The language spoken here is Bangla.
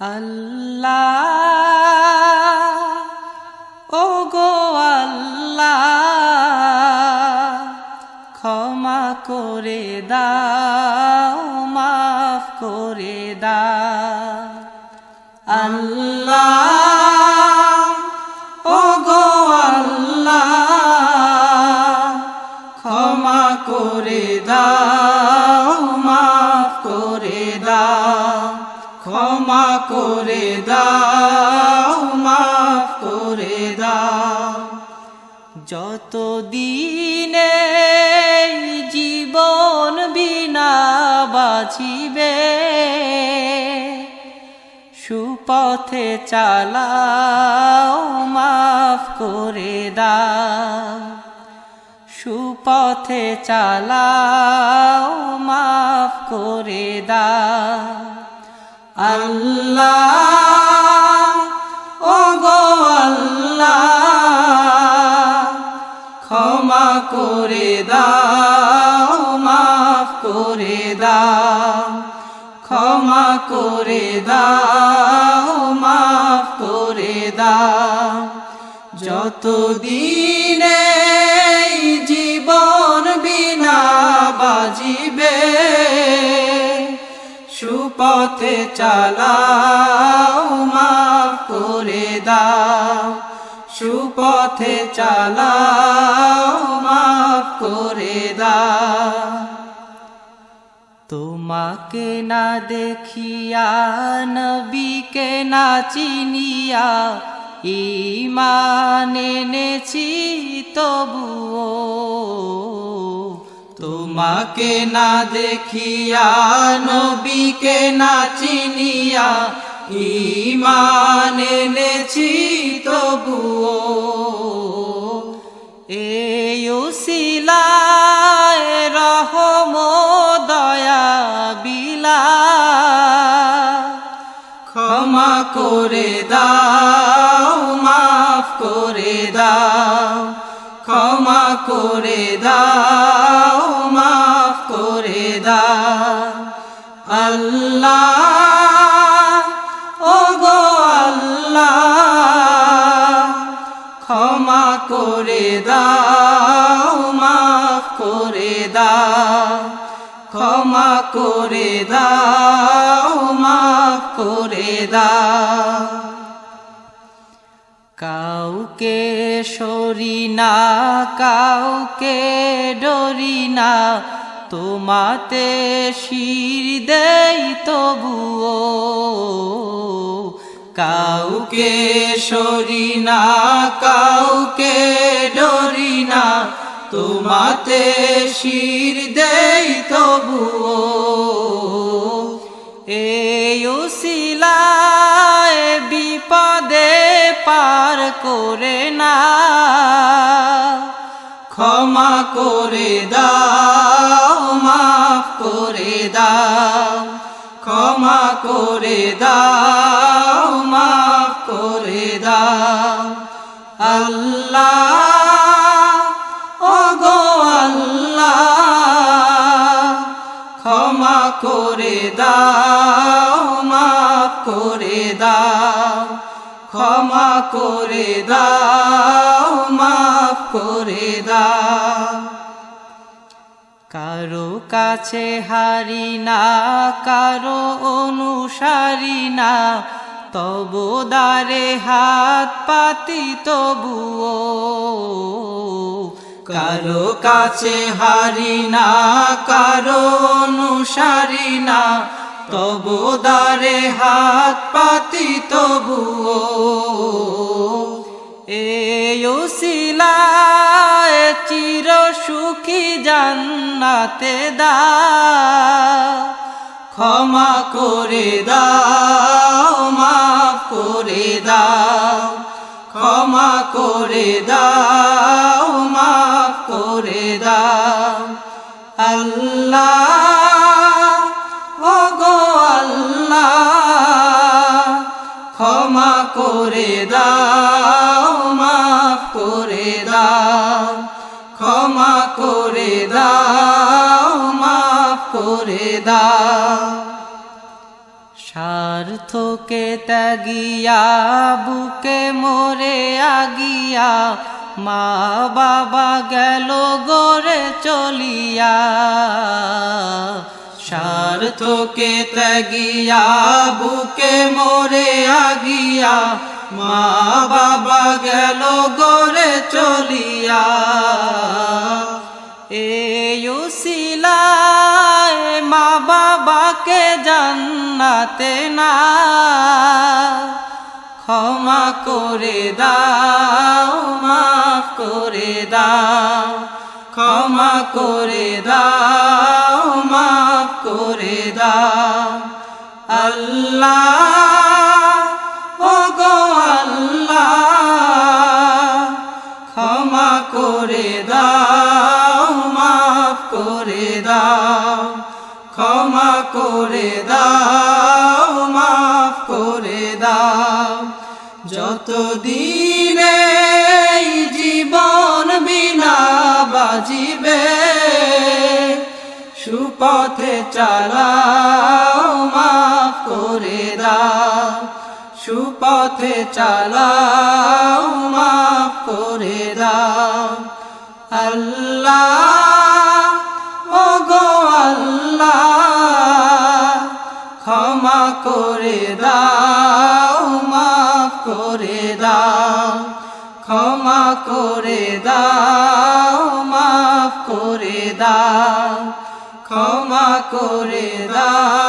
আল্লাহ ও গো আল্লাহ ক্ষমা করে দাও মাফ করে দাও আল্লাহ ও গো আল্লাহ ক্ষমা করে দাও মাফ করে দাও ক্ষমা করে দাও মাফ করে দাও যত দিনে জীবন বিনা বাঁচিবে সুপথে চালাও মাফ করে দাও সুপথে চালাও মাফ করে দাও আল্লাহ ও গো আল্লাহ ক্ষমা করে দাও মাফ করে দাও ক্ষমা করে দাও মাফ করে দাও যত দিনে জীবন বিনা বাজিবে সুপথে চালাও মাফ করে দাও সুপথে চালাও মাফ করে দাও তোমাকে না দেখিয়া নবীকে না চিনিয়া ঈমান এনেছি তবুও তোমাকে না দেখিয়া নবীকে না চিনিয়া ঈমান এনেছি তবুও এই উসিলায় রহম দয়া বিলা ক্ষমা করে দাও মাফ করে দাও ক্ষমা করে দাও মাফ করে দাও আল্লাহ ও গো আল্লাহ ক্ষমা করে দাও মাফ করে দাও ক্ষমা করে দাও মাফ করে দাও কাউকে সরি না কাউকে ডরি না তোমাতে শির দেই তবুও কাউকে সরি না কাউকে ডরি না তোমাতে শির দেই তবুও এই উসিলায় বিপদে পার করে না ক্ষমা করে দাও মাফ করে দাও ক্ষমা করে দাও মাফ করে দাও আল্লাহ ও গো আল্লাহ ক্ষমা করে দাও মাফ করে দাও ক্ষমা করে দাও মাফ করে দাও কারো কাছে হারি না কারো অনুসারী না তবু দ্বারে হাত পাতি তবুও কারো কাছে হারি না কারো অনুসারী না তবু দ্বারে হাত পাতি তবুও এই উসিলায় চির সুখী জান্নাতে দাও ক্ষমা করে দাও মাফ করে দাও ক্ষমা করে দাও মাফ করে দাও আল্লাহ ও গো আল্লাহ ক্ষমা করে দাও মাফ করে দাও ক্ষমা করে দাও মাফ করে দাও স্বার্থ স্বার্থকে ত্যাগিয়া বুকে মোরে আগিয়া মা বাবা গেল গড়ে চলিয়া স্বার্থকে ত্যাগিয়া বুকে মোরে আগিয়া মা বাবা গেল গড়ে চলিয়া এই উসিলায় মা বাবাকে জান্নাতে না ক্ষমা করে দাও মাফ করে দাও ক্ষমা করে দাও মাফ করে দাও আল্লাহ ও গো আল্লাহ ক্ষমা করে দাও মাফ করে দাও ক্ষমা করে দাও মাফ করে দাও যতদিনে এই জীবন বিনা বাজিবে সুপথে চালাও মাফ করে দাও সুপথে চালাও মাফ করে দাও আল্লাহ ও গো আল্লাহ ক্ষমা করে দাও মাফ করে দাও ক্ষমা করে দাও মাফ করে দাও ক্ষমা করে দাও